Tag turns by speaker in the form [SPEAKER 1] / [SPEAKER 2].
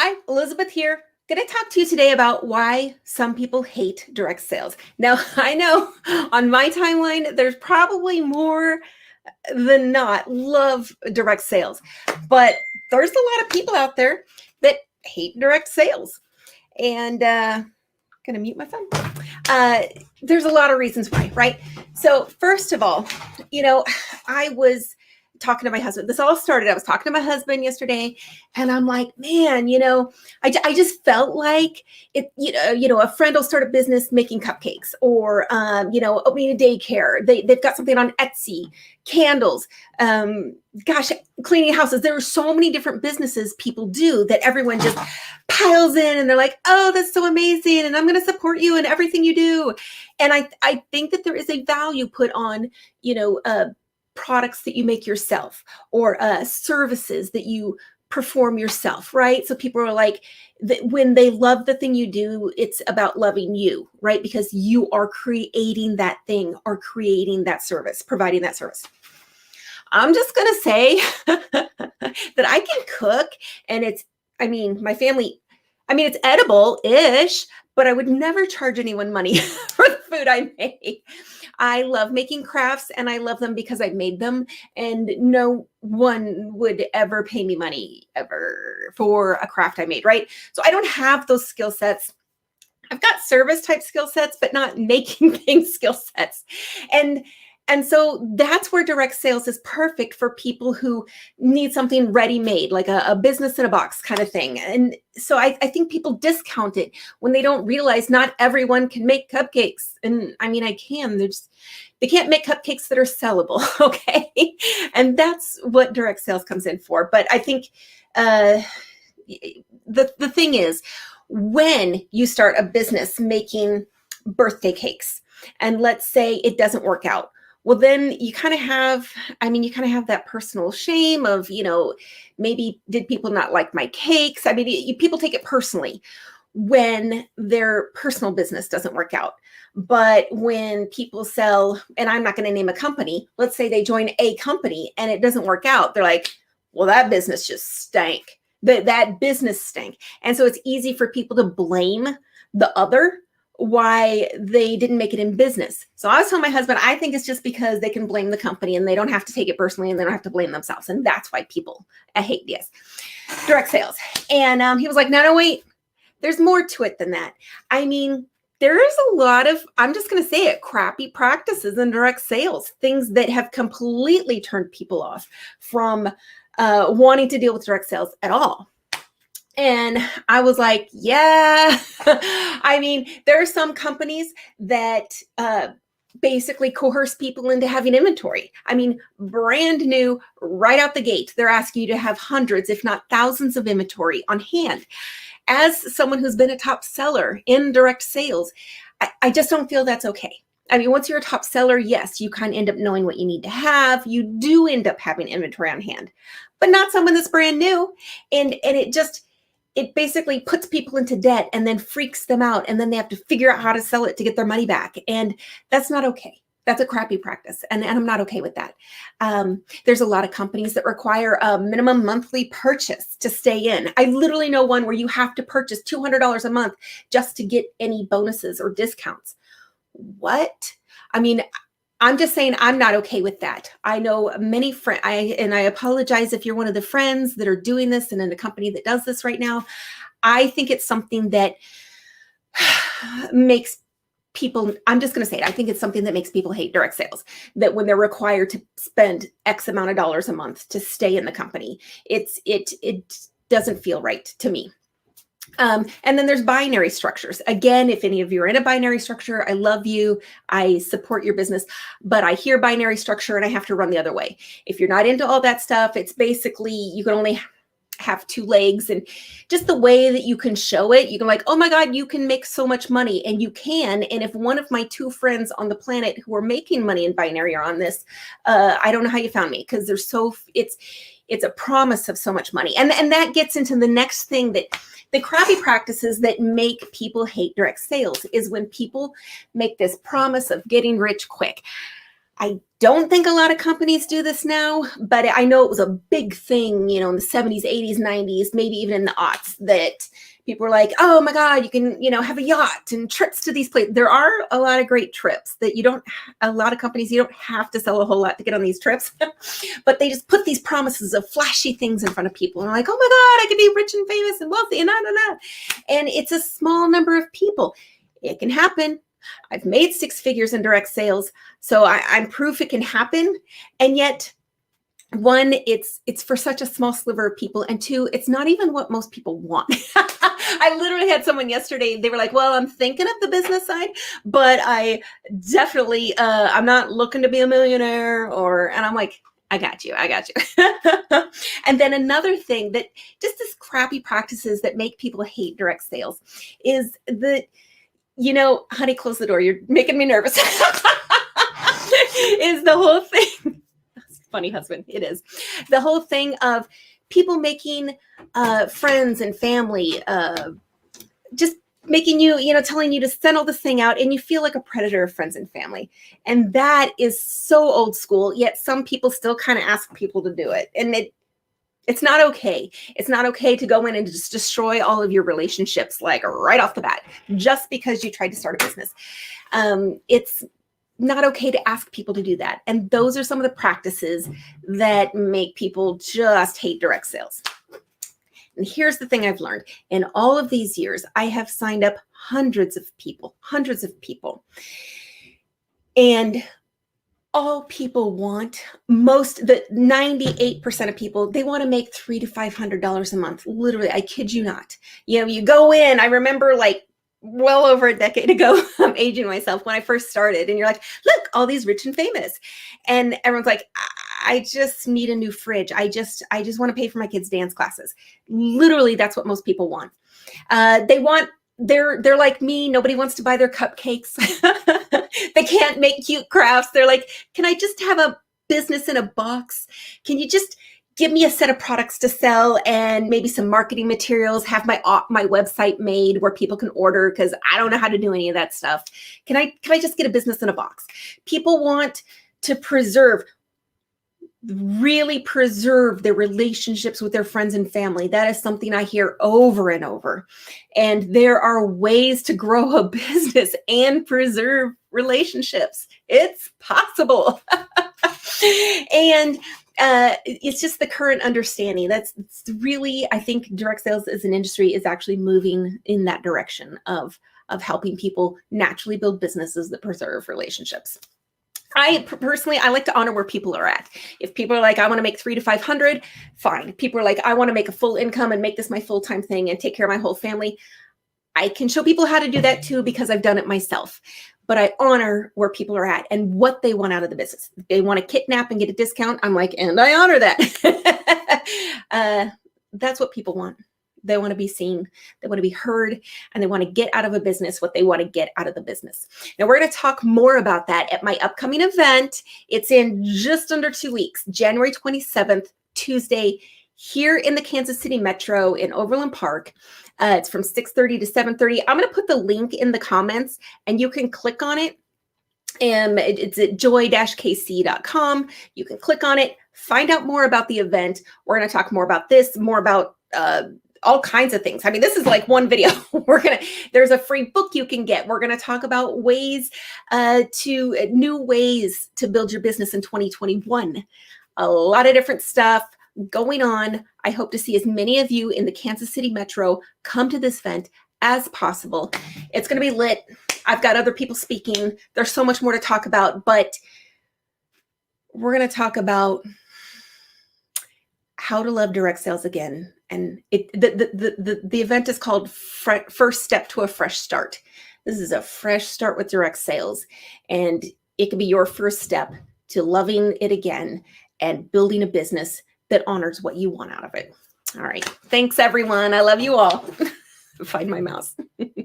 [SPEAKER 1] Hi, Elizabeth here. Going to talk to you today about why some people hate direct sales. Now, I know on my timeline, there's probably more than not love direct sales, but there's a lot of people out there that hate direct sales. And going to mute my phone. There's a lot of reasons why, right? So, first of all, I was talking to my husband. This all started, I was talking to my husband yesterday, and I'm like, man, I just felt like it, a friend will start a business making cupcakes or, opening a daycare. They've got something on Etsy, candles, gosh, cleaning houses. There are so many different businesses people do that everyone just piles in and they're like, oh, that's so amazing. And I'm going to support you in everything you do. And I think that there is a value put on, products that you make yourself or services that you perform yourself, right? So people are like, when they love the thing you do, it's about loving you, right? Because you are creating that thing or creating that service, providing that service. I'm just going to say that I can cook and my family, it's edible-ish, but I would never charge anyone money for the food I make. I love making crafts and I love them because I made them, and no one would ever pay me money ever for a craft I made, right? So I don't have those skill sets. I've got service type skill sets, but not making things skill sets. And so that's where direct sales is perfect for people who need something ready-made, like a business in a box kind of thing. And so I think people discount it when they don't realize not everyone can make cupcakes. And I can, they can't make cupcakes that are sellable, okay? And that's what direct sales comes in for. But I think the thing is, when you start a business making birthday cakes, and let's say it doesn't work out, well, then you kind of have that personal shame of, maybe did people not like my cakes? People take it personally when their personal business doesn't work out. But when people sell, and I'm not going to name a company, let's say they join a company and it doesn't work out, they're like, well, that business just stank. That business stank. And so it's easy for people to blame the other why they didn't make it in business. So I was telling my husband, I think it's just because they can blame the company and they don't have to take it personally and they don't have to blame themselves. And that's why I hate this direct sales. And he was like, no, wait, there's more to it than that. There is a lot of, I'm just going to say it, crappy practices in direct sales, things that have completely turned people off from wanting to deal with direct sales at all. And I was like, yeah, there are some companies that basically coerce people into having inventory. Brand new, right out the gate, they're asking you to have hundreds, if not thousands of inventory on hand. As someone who's been a top seller in direct sales, I just don't feel that's okay. Once you're a top seller, yes, you kind of end up knowing what you need to have. You do end up having inventory on hand, but not someone that's brand new. And it basically puts people into debt and then freaks them out. And then they have to figure out how to sell it to get their money back. And that's not okay. That's a crappy practice. And I'm not okay with that. There's a lot of companies that require a minimum monthly purchase to stay in. I literally know one where you have to purchase $200 a month just to get any bonuses or discounts. What? I'm just saying I'm not okay with that. I know many friends, and I apologize if you're one of the friends that are doing this and in a company that does this right now. I think it's something that makes people, I'm just going to say it, I think it's something that makes people hate direct sales, that when they're required to spend X amount of dollars a month to stay in the company, it doesn't feel right to me. And then there's binary structures. Again, if any of you are in a binary structure, I love you. I support your business, but I hear binary structure and I have to run the other way. If you're not into all that stuff, it's basically, you can only have two legs, and just the way that you can show it, you can like, oh my God, you can make so much money, and you can. And if one of my two friends on the planet who are making money in binary are on this, I don't know how you found me, because it's a promise of so much money. And that gets into the next thing, that the crappy practices that make people hate direct sales is when people make this promise of getting rich quick. I don't think a lot of companies do this now, but I know it was a big thing, in the 70s, 80s, 90s, maybe even in the aughts, that people were like, oh my God, you can, have a yacht and trips to these places. There are a lot of great trips that a lot of companies, you don't have to sell a whole lot to get on these trips, but they just put these promises of flashy things in front of people. And like, oh my God, I could be rich and famous and wealthy and nah, nah, nah. And it's a small number of people. It can happen. I've made 6 figures in direct sales, so I'm proof it can happen. And yet, one, it's for such a small sliver of people, and 2, it's not even what most people want. I literally had someone yesterday, they were like, well, I'm thinking of the business side, but I definitely, I'm not looking to be a millionaire, and I'm like, I got you. And then another thing that just this crappy practices that make people hate direct sales is that, honey, close the door. You're making me nervous. Is the whole thing. Funny husband. It is. The whole thing of people making friends and family, just making you, telling you to send all this thing out, and you feel like a predator of friends and family. And that is so old school, yet some people still kind of ask people to do it. And it's not okay. It's not okay to go in and just destroy all of your relationships, like right off the bat, just because you tried to start a business. It's not okay to ask people to do that. And those are some of the practices that make people just hate direct sales. And here's the thing I've learned. In all of these years, I have signed up hundreds of people. And all people want, the 98% of people, they want to make $300 to $500 a month. Literally, I kid you not. You go in, I remember like well over a decade ago, I'm aging myself, when I first started, and you're like, look, all these rich and famous. And everyone's like, I just need a new fridge. I just want to pay for my kids' dance classes. Literally, that's what most people want. They're like me. Nobody wants to buy their cupcakes. They can't make cute crafts. They're like, can I just have a business in a box? Can you just give me a set of products to sell and maybe some marketing materials, have my website made where people can order, because I don't know how to do any of that stuff. Can I just get a business in a box? People want to really preserve their relationships with their friends and family. That is something I hear over and over. And there are ways to grow a business and preserve relationships. It's possible. And it's just the current understanding. It's really, I think direct sales as an industry is actually moving in that direction of helping people naturally build businesses that preserve relationships. I personally like to honor where people are at. If people are like, I want to make $300 to $500, fine. People are like, I want to make a full income and make this my full-time thing and take care of my whole family. I can show people how to do that too, because I've done it myself. But I honor where people are at and what they want out of the business. If they want to kidnap and get a discount, I'm like, and I honor that. That's what people want. They want to be seen, they want to be heard, and they want to get out of a business what they want to get out of the business. Now, we're going to talk more about that at my upcoming event. It's in just under 2 weeks, January 27th, Tuesday, here in the Kansas City Metro in Overland Park. It's from 6:30 to 7:30. I'm going to put the link in the comments, and you can click on it. It's at joy-kc.com. You can click on it, find out more about the event. We're going to talk more about this, more about all kinds of things. I mean, this is like one video. There's a free book you can get. We're going to talk about new ways to build your business in 2021. A lot of different stuff going on. I hope to see as many of you in the Kansas City Metro come to this event as possible. It's going to be lit. I've got other people speaking. There's so much more to talk about, but we're going to talk about how to love direct sales again. And the event is called First Step to a Fresh Start. This is a fresh start with direct sales, and it can be your first step to loving it again and building a business that honors what you want out of it. All right. Thanks, everyone. I love you all. Find my mouse.